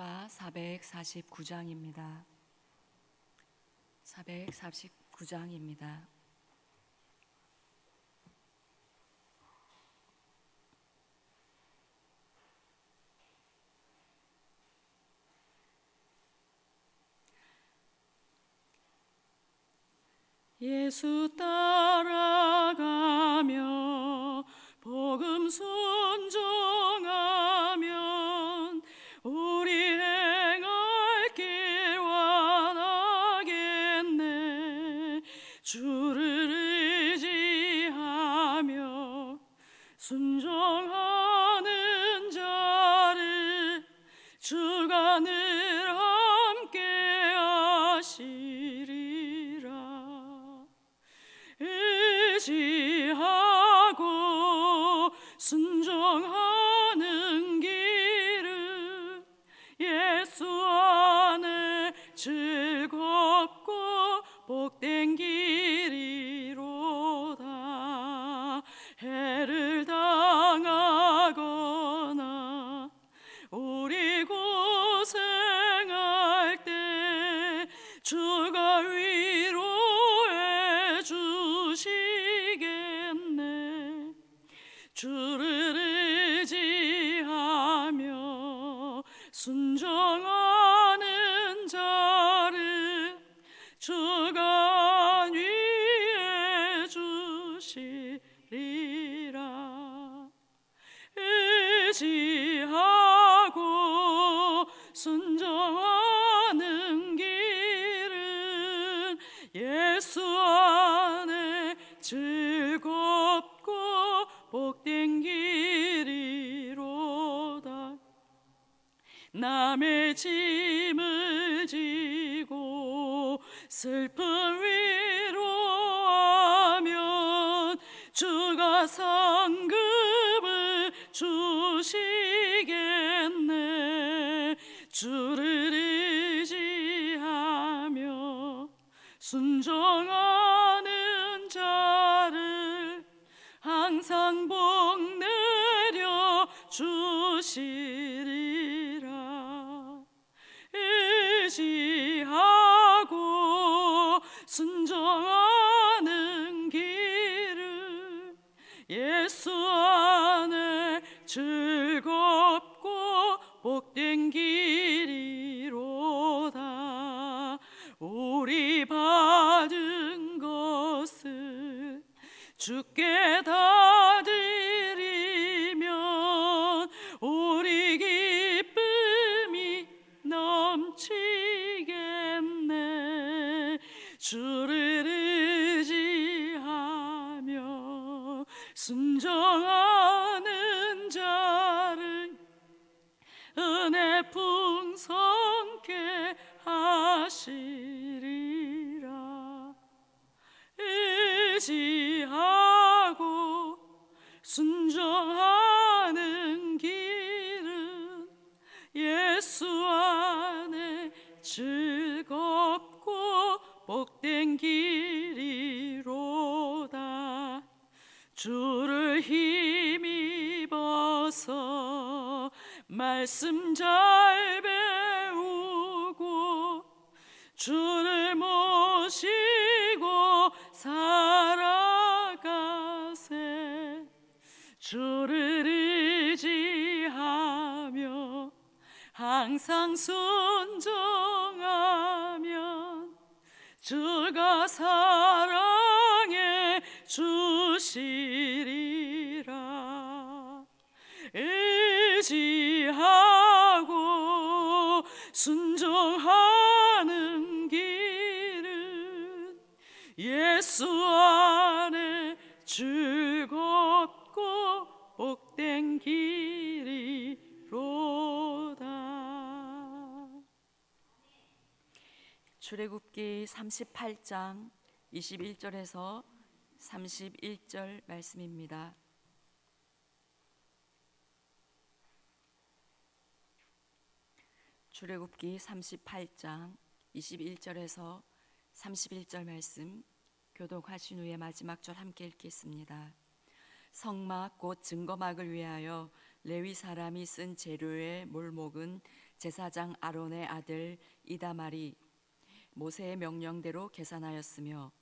찬송가 449장입니다. 449장입니다. 예수 따라가며 복음 순종하면 우리 행할 길 완하겠네. 주를 의지하며 순종하는 자를 주가 늘 함께 하시리라. 의지하고 순종하는 길은 예수 안에 즐겁고 복된 길이로다. 해를 당하거나 우리 고생할 때 주가 위로해 주시겠네. 주를 의지하며 순종하는 자를 주가 위해 주시리라. 의지하고 순종하는 길은 예수 안에 즐겁고 복된 길이로다. 남의 짐을 지고 슬픔 위로하면 주가 상급을 주시겠네. 주를 의지하며 순종하는 자를 항상 복 내려 주시리라. 의지하고 순종하는 길은 예수 안에 즐겁고 복된 길이로다. 우리 받은 것을 주께 다 드리면 우리 기쁨이 넘치겠네. 주를 의지하며 순종하는 자를 은혜 풍성케 하시리라. 의지하고 순종하는 길은 예수 안에 즐겁고 복된 길이로다. 주를 힘입어서 말씀 잘 배우고 주를 모시고 살아가세. 주를 의지하며 항상 순종하면 주가 사랑해 주시리라. 의지하고 순종하는 길은 예수 안에 즐겁고 복된 길이로다. 출애굽기 38장 21절에서 31절 말씀입니다. 출애굽기 38장 21절에서 31절 말씀 교독하신 후에 마지막 절 함께 읽겠습니다. 성막 곧 증거막을 위하여 레위 사람이 쓴 재료의 몰목은 제사장 아론의 아들 이다말이 모세의 명령대로 계산하였으며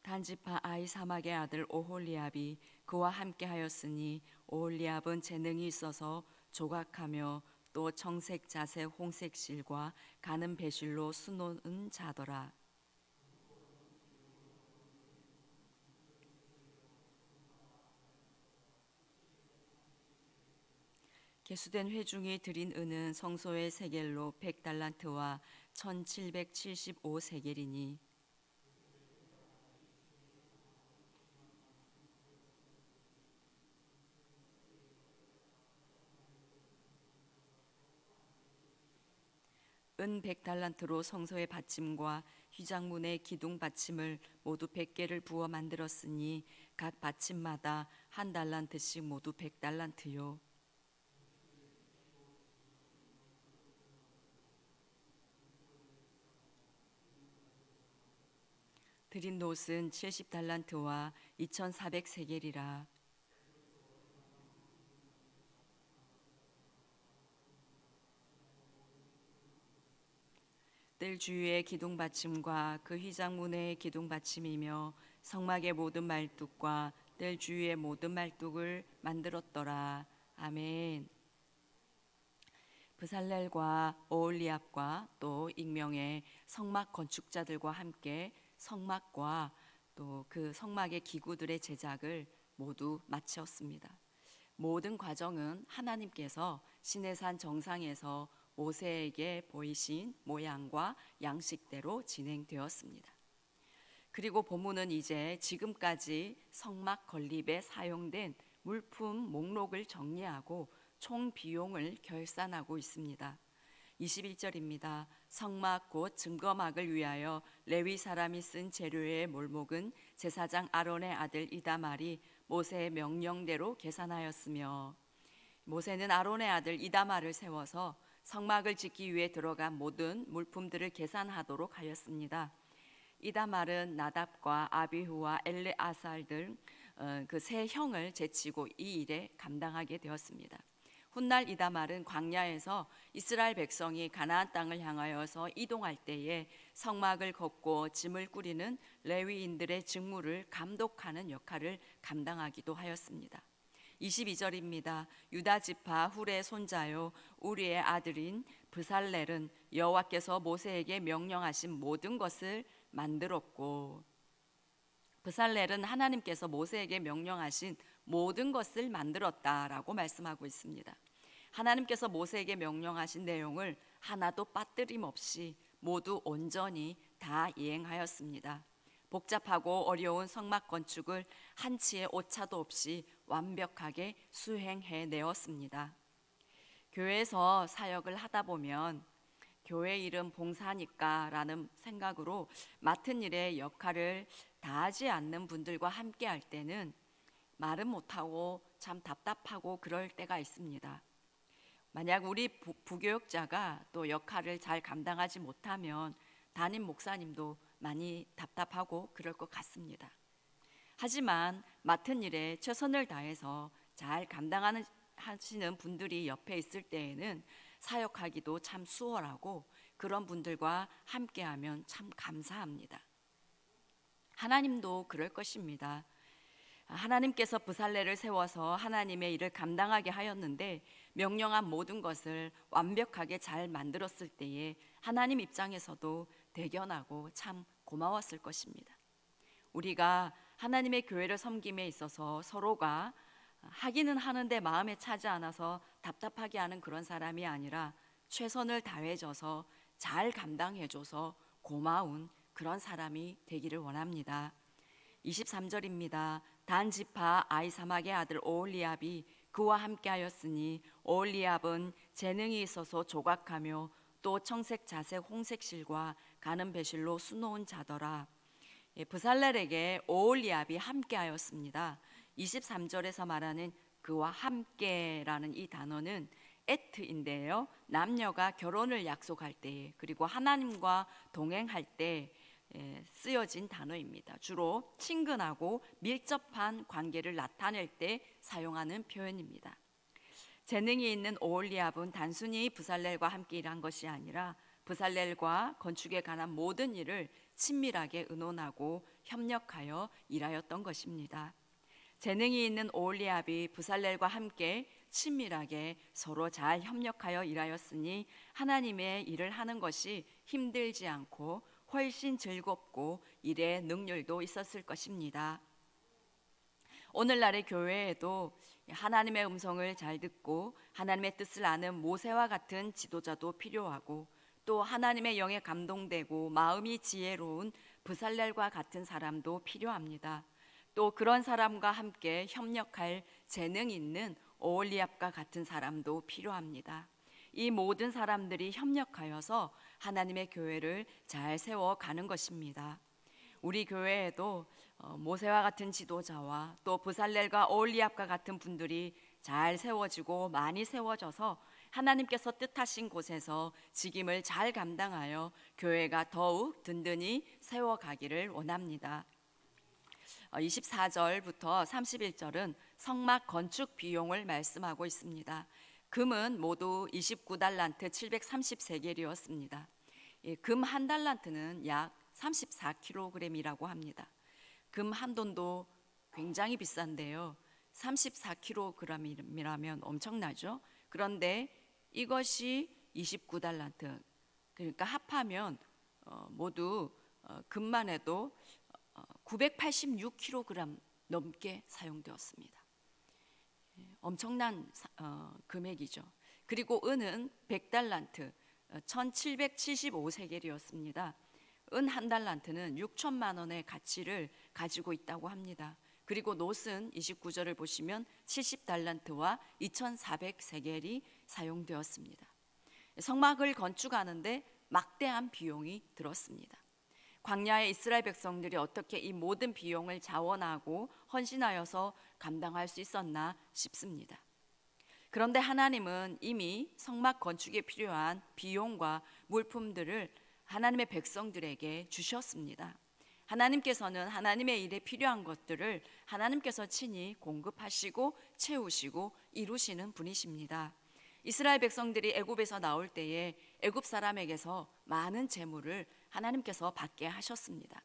단지파 아히사막의 아들 오홀리압이 그와 함께하였으니 오홀리압은 재능이 있어서 조각하며 또 청색 자색 홍색 실과 가는 배실로 수놓은 자더라. 계수된 회중이 드린 은은 성소의 세겔로 100달란트와 1775세겔이니 은 100달란트로 성소의 받침과 휘장문의 기둥 받침을 모두 100개를 부어 만들었으니 각 받침마다 한 달란트씩 모두 100달란트요. 드린 놋은 70달란트와 2400세겔이라. 뜰 주위의 기둥 받침과 그 휘장문의 기둥 받침이며 성막의 모든 말뚝과 뜰 주위의 모든 말뚝을 만들었더라. 아멘. 브살렐과 오홀리압과 또 익명의 성막 건축자들과 함께 성막과 또 그 성막의 기구들의 제작을 모두 마치었습니다. 모든 과정은 하나님께서 시내산 정상에서 모세에게 보이신 모양과 양식대로 진행되었습니다. 그리고 본문은 이제 지금까지 성막 건립에 사용된 물품 목록을 정리하고 총 비용을 결산하고 있습니다. 21절입니다. 성막 곧 증거막을 위하여 레위 사람이 쓴 재료의 몰목은 제사장 아론의 아들 이다말이 모세의 명령대로 계산하였으며 모세는 아론의 아들 이다말을 세워서 성막을 짓기 위해 들어간 모든 물품들을 계산하도록 하였습니다. 이다말은 나답과 아비후와 엘레아살 등 그 세 형을 제치고 이 일에 감당하게 되었습니다. 훗날 이다말은 광야에서 이스라엘 백성이 가나안 땅을 향하여서 이동할 때에 성막을 걷고 짐을 꾸리는 레위인들의 직무를 감독하는 역할을 감당하기도 하였습니다. 22절입니다. 유다 지파 훌의 손자요 우리의 아들인 브살렐은 여호와께서 모세에게 명령하신 모든 것을 만들었고, 브살렐은 하나님께서 모세에게 명령하신 모든 것을 만들었다라고 말씀하고 있습니다. 하나님께서 모세에게 명령하신 내용을 하나도 빠뜨림 없이 모두 온전히 다 이행하였습니다. 복잡하고 어려운 성막 건축을 한치의 오차도 없이 완벽하게 수행해내었습니다. 교회에서 사역을 하다 보면 교회 이름 봉사니까 라는 생각으로 맡은 일의 역할을 다하지 않는 분들과 함께 할 때는 말은 못하고 참 답답하고 그럴 때가 있습니다. 만약 우리 부교역자가 또 역할을 잘 감당하지 못하면 담임 목사님도 많이 답답하고 그럴 것 같습니다. 하지만 맡은 일에 최선을 다해서 잘 감당하시는 분들이 옆에 있을 때에는 사역하기도 참 수월하고 그런 분들과 함께하면 참 감사합니다. 하나님도 그럴 것입니다. 하나님께서 브살렐을 세워서 하나님의 일을 감당하게 하였는데 명령한 모든 것을 완벽하게 잘 만들었을 때에 하나님 입장에서도 대견하고 참 고마웠을 것입니다. 우리가 하나님의 교회를 섬김에 있어서 서로가 하기는 하는데 마음에 차지 않아서 답답하게 하는 그런 사람이 아니라 최선을 다해줘서 잘 감당해줘서 고마운 그런 사람이 되기를 원합니다. 23절입니다. 단지파 아히사막의 아들 오홀리압이 그와 함께하였으니 오홀리압은 재능이 있어서 조각하며 또 청색 자색 홍색 실과 가는 배실로 수놓은 자더라. 브살렐에게 오홀리압이 함께하였습니다. 23절에서 말하는 그와 함께라는 이 단어는 에트인데요. 남녀가 결혼을 약속할 때 그리고 하나님과 동행할 때 쓰여진 단어입니다. 주로 친근하고 밀접한 관계를 나타낼 때 사용하는 표현입니다. 재능이 있는 오홀리압은 단순히 부살렐과 함께 일한 것이 아니라 부살렐과 건축에 관한 모든 일을 친밀하게 의논하고 협력하여 일하였던 것입니다. 재능이 있는 오홀리압이 부살렐과 함께 친밀하게 서로 잘 협력하여 일하였으니 하나님의 일을 하는 것이 힘들지 않고 훨씬 즐겁고 일의 능률도 있었을 것입니다. 오늘날의 교회에도 하나님의 음성을 잘 듣고 하나님의 뜻을 아는 모세와 같은 지도자도 필요하고, 또 하나님의 영에 감동되고 마음이 지혜로운 부살렐과 같은 사람도 필요합니다. 또 그런 사람과 함께 협력할 재능 있는 오홀리압과 같은 사람도 필요합니다. 이 모든 사람들이 협력하여서 하나님의 교회를 잘 세워가는 것입니다. 우리 교회에도 모세와 같은 지도자와 또 부살렐과 오홀리압과 같은 분들이 잘 세워지고 많이 세워져서 하나님께서 뜻하신 곳에서 직임을 잘 감당하여 교회가 더욱 든든히 세워가기를 원합니다. 24절부터 31절은 성막 건축 비용을 말씀하고 있습니다. 금은 모두 29달란트 730세겔이었습니다. 금 한 달란트는 약 34kg이라고 합니다. 금 한 돈도 굉장히 비싼데요. 34kg이라면 엄청나죠. 그런데 이것이 29달란트, 그러니까 합하면 모두 금만 해도 986kg 넘게 사용되었습니다. 엄청난 금액이죠. 그리고 은은 100달란트 1775세겔이었습니다. 은 한 달란트는 6천만 원의 가치를 가지고 있다고 합니다. 그리고 놋은 29절을 보시면 70달란트와 2400세겔이 사용되었습니다. 성막을 건축하는데 막대한 비용이 들었습니다. 광야의 이스라엘 백성들이 어떻게 이 모든 비용을 자원하고 헌신하여서 감당할 수 있었나 싶습니다. 그런데 하나님은 이미 성막 건축에 필요한 비용과 물품들을 하나님의 백성들에게 주셨습니다. 하나님께서는 하나님의 일에 필요한 것들을 하나님께서 친히 공급하시고 채우시고 이루시는 분이십니다. 이스라엘 백성들이 애굽에서 나올 때에 애굽 사람에게서 많은 재물을 하나님께서 받게 하셨습니다.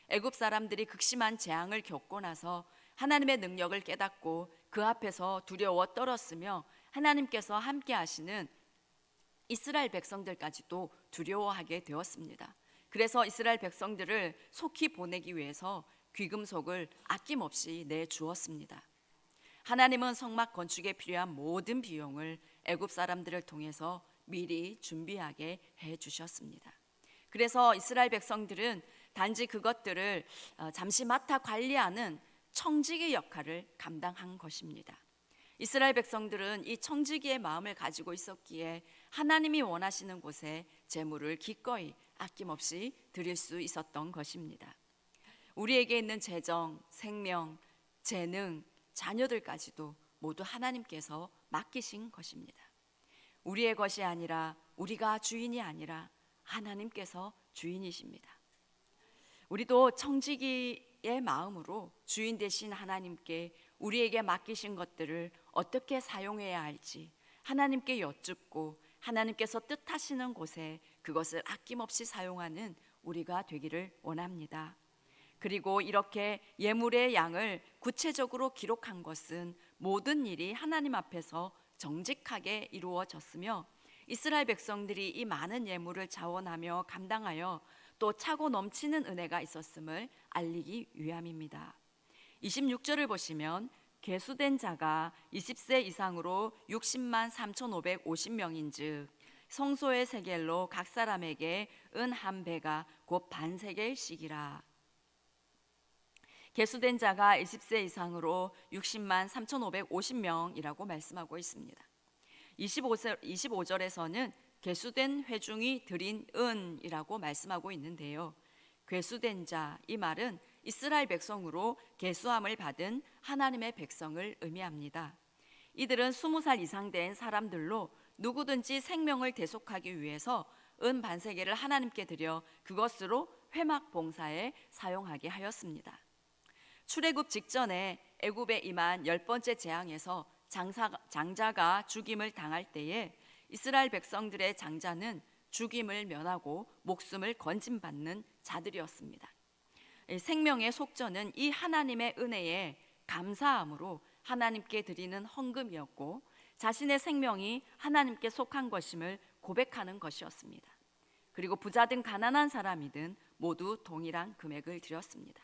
애굽 사람들이 극심한 재앙을 겪고 나서 하나님의 능력을 깨닫고 그 앞에서 두려워 떨었으며 하나님께서 함께 하시는 이스라엘 백성들까지도 두려워하게 되었습니다. 그래서 이스라엘 백성들을 속히 보내기 위해서 귀금속을 아낌없이 내주었습니다. 하나님은 성막 건축에 필요한 모든 비용을 애굽 사람들을 통해서 미리 준비하게 해주셨습니다. 그래서 이스라엘 백성들은 단지 그것들을 잠시 맡아 관리하는 청지기 역할을 감당한 것입니다. 이스라엘 백성들은 이 청지기의 마음을 가지고 있었기에 하나님이 원하시는 곳에 재물을 기꺼이 아낌없이 드릴 수 있었던 것입니다. 우리에게 있는 재정, 생명, 재능, 자녀들까지도 모두 하나님께서 맡기신 것입니다. 우리의 것이 아니라, 우리가 주인이 아니라 하나님께서 주인이십니다. 우리도 청지기의 마음으로 주인 되신 하나님께 우리에게 맡기신 것들을 어떻게 사용해야 할지 하나님께 여쭙고 하나님께서 뜻하시는 곳에 그것을 아낌없이 사용하는 우리가 되기를 원합니다. 그리고 이렇게 예물의 양을 구체적으로 기록한 것은 모든 일이 하나님 앞에서 정직하게 이루어졌으며 이스라엘 백성들이 이 많은 예물을 자원하며 감당하여 또 차고 넘치는 은혜가 있었음을 알리기 위함입니다. 26절을 보시면 계수된 자가 20세 이상으로 60만 3,550명인즉 성소의 세겔로 각 사람에게 은 한 배가 곧 반세겔씩이라. 계수된 자가 20세 이상으로 60만 3,550명이라고 말씀하고 있습니다. 25절에서는 계수된 회중이 드린 은이라고 말씀하고 있는데요. 계수된 자, 이 말은 이스라엘 백성으로 계수함을 받은 하나님의 백성을 의미합니다. 이들은 20살 이상 된 사람들로 누구든지 생명을 대속하기 위해서 은 반세겔을 하나님께 드려 그것으로 회막 봉사에 사용하게 하였습니다. 출애굽 직전에 애굽에 임한 10번째 재앙에서 장자가 죽임을 당할 때에 이스라엘 백성들의 장자는 죽임을 면하고 목숨을 건짐받는 자들이었습니다. 생명의 속전은 이 하나님의 은혜에 감사함으로 하나님께 드리는 헌금이었고, 자신의 생명이 하나님께 속한 것임을 고백하는 것이었습니다. 그리고 부자든 가난한 사람이든 모두 동일한 금액을 드렸습니다.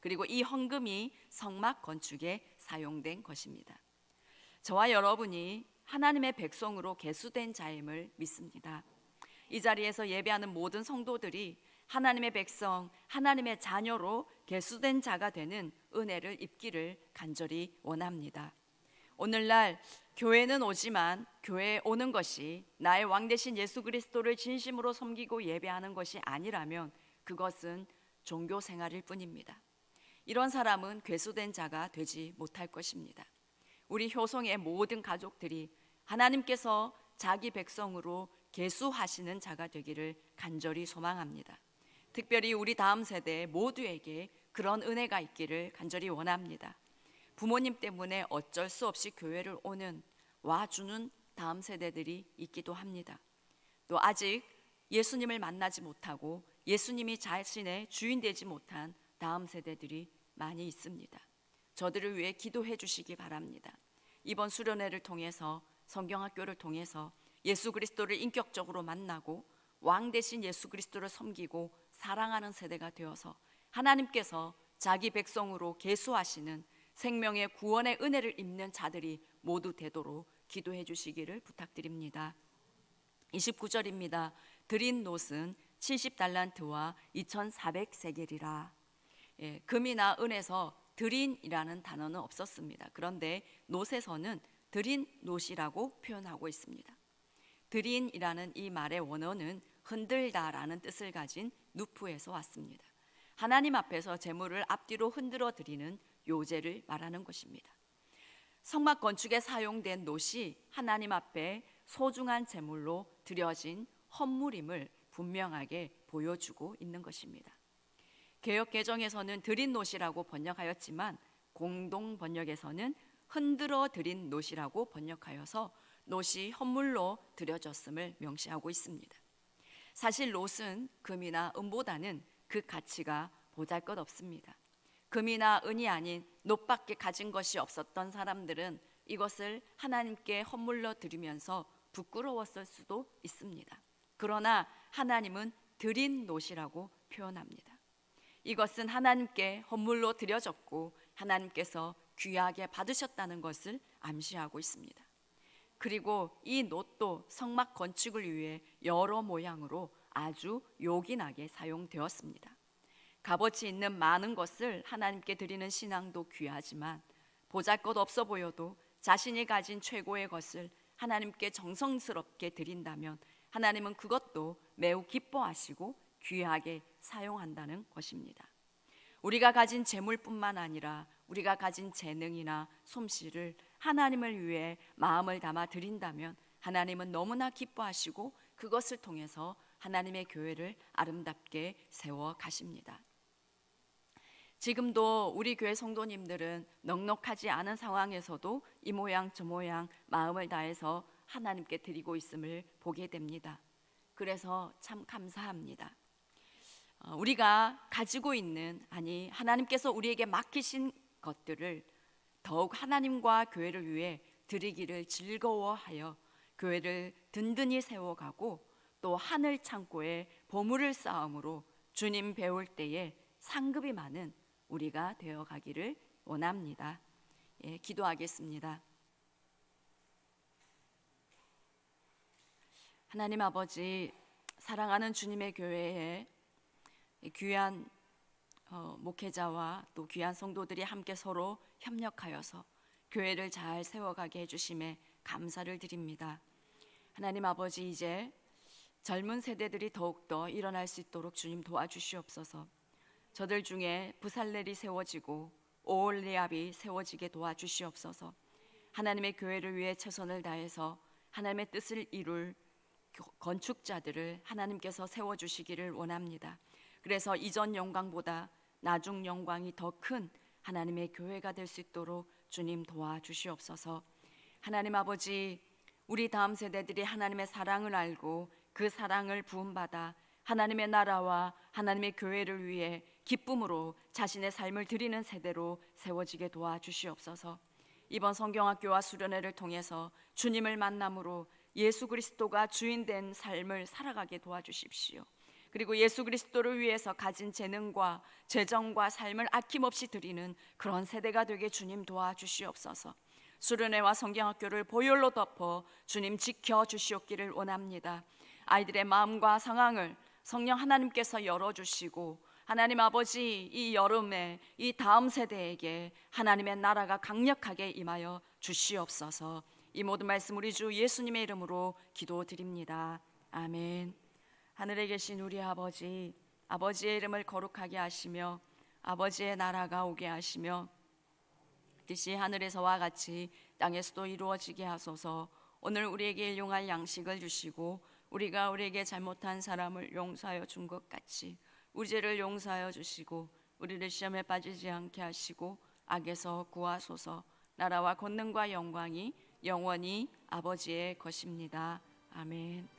그리고 이 헌금이 성막 건축에 사용된 것입니다. 저와 여러분이 하나님의 백성으로 계수된 자임을 믿습니다. 이 자리에서 예배하는 모든 성도들이 하나님의 백성, 하나님의 자녀로 계수된 자가 되는 은혜를 입기를 간절히 원합니다. 오늘날 교회는 오지만 교회에 오는 것이 나의 왕 되신 예수 그리스도를 진심으로 섬기고 예배하는 것이 아니라면 그것은 종교 생활일 뿐입니다. 이런 사람은 괴수된 자가 되지 못할 것입니다. 우리 효성의 모든 가족들이 하나님께서 자기 백성으로 계수하시는 자가 되기를 간절히 소망합니다. 특별히 우리 다음 세대 모두에게 그런 은혜가 있기를 간절히 원합니다. 부모님 때문에 어쩔 수 없이 교회를 와주는 다음 세대들이 있기도 합니다. 또 아직 예수님을 만나지 못하고 예수님이 자신의 주인 되지 못한 다음 세대들이 많이 있습니다. 저들을 위해 기도해 주시기 바랍니다. 이번 수련회를 통해서, 성경학교를 통해서 예수 그리스도를 인격적으로 만나고 왕 대신 예수 그리스도를 섬기고 사랑하는 세대가 되어서 하나님께서 자기 백성으로 계수하시는 생명의 구원의 은혜를 입는 자들이 모두 되도록 기도해 주시기를 부탁드립니다. 29절입니다. 드린 놋은 70달란트와 2400세겔이라. 금이나 은에서 드린이라는 단어는 없었습니다. 그런데 놋에서는 드린 놋이라고 표현하고 있습니다. 드린이라는 이 말의 원어는 흔들다라는 뜻을 가진 누프에서 왔습니다. 하나님 앞에서 제물을 앞뒤로 흔들어 드리는 요제를 말하는 것입니다. 성막 건축에 사용된 놋이 하나님 앞에 소중한 제물로 드려진 헌물임을 분명하게 보여주고 있는 것입니다. 개역 개정에서는 드린 놋이라고 번역하였지만 공동 번역에서는 흔들어 드린 놋이라고 번역하여서 놋이 헌물로 드려졌음을 명시하고 있습니다. 사실 놋은 금이나 은보다는 그 가치가 보잘것없습니다. 금이나 은이 아닌 놋밖에 가진 것이 없었던 사람들은 이것을 하나님께 헌물로 드리면서 부끄러웠을 수도 있습니다. 그러나 하나님은 드린 놋이라고 표현합니다. 이것은 하나님께 헌물로 드려졌고 하나님께서 귀하게 받으셨다는 것을 암시하고 있습니다. 그리고 이 놋도 성막 건축을 위해 여러 모양으로 아주 요긴하게 사용되었습니다. 값어치 있는 많은 것을 하나님께 드리는 신앙도 귀하지만 보잘것없어 보여도 자신이 가진 최고의 것을 하나님께 정성스럽게 드린다면 하나님은 그것도 매우 기뻐하시고 귀하게 사용한다는 것입니다. 우리가 가진 재물뿐만 아니라 우리가 가진 재능이나 솜씨를 하나님을 위해 마음을 담아 드린다면 하나님은 너무나 기뻐하시고 그것을 통해서 하나님의 교회를 아름답게 세워 가십니다. 지금도 우리 교회 성도님들은 넉넉하지 않은 상황에서도 이 모양 저 모양 마음을 다해서 하나님께 드리고 있음을 보게 됩니다. 그래서 참 감사합니다. 우리가 가지고 있는, 아니 하나님께서 우리에게 맡기신 것들을 더욱 하나님과 교회를 위해 드리기를 즐거워하여 교회를 든든히 세워가고 또 하늘 창고에 보물을 쌓음으로 주님 배울 때에 상급이 많은 우리가 되어가기를 원합니다. 기도하겠습니다. 하나님 아버지, 사랑하는 주님의 교회에 귀한 목회자와 또 귀한 성도들이 함께 서로 협력하여서 교회를 잘 세워가게 해주심에 감사를 드립니다. 하나님 아버지, 이제 젊은 세대들이 더욱더 일어날 수 있도록 주님 도와주시옵소서. 저들 중에 부살렐이 세워지고 오홀리압이 세워지게 도와주시옵소서. 하나님의 교회를 위해 최선을 다해서 하나님의 뜻을 이룰 건축자들을 하나님께서 세워주시기를 원합니다. 그래서 이전 영광보다 나중 영광이 더 큰 하나님의 교회가 될 수 있도록 주님 도와주시옵소서. 하나님 아버지, 우리 다음 세대들이 하나님의 사랑을 알고 그 사랑을 부음받아 하나님의 나라와 하나님의 교회를 위해 기쁨으로 자신의 삶을 드리는 세대로 세워지게 도와주시옵소서. 이번 성경학교와 수련회를 통해서 주님을 만남으로 예수 그리스도가 주인된 삶을 살아가게 도와주십시오. 그리고 예수 그리스도를 위해서 가진 재능과 재정과 삶을 아낌없이 드리는 그런 세대가 되게 주님 도와주시옵소서. 수련회와 성경학교를 보혈로 덮어 주님 지켜주시옵기를 원합니다. 아이들의 마음과 상황을 성령 하나님께서 열어주시고, 하나님 아버지, 이 여름에 이 다음 세대에게 하나님의 나라가 강력하게 임하여 주시옵소서. 이 모든 말씀 우리 주 예수님의 이름으로 기도드립니다. 아멘. 하늘에 계신 우리 아버지, 아버지의 이름을 거룩하게 하시며 아버지의 나라가 오게 하시며 뜻이 하늘에서와 같이 땅에서도 이루어지게 하소서. 오늘 우리에게 일용할 양식을 주시고 우리가 우리에게 잘못한 사람을 용서하여 준 것 같이 우리 죄를 용서하여 주시고 우리를 시험에 빠지지 않게 하시고 악에서 구하소서. 나라와 권능과 영광이 영원히 아버지의 것입니다. 아멘.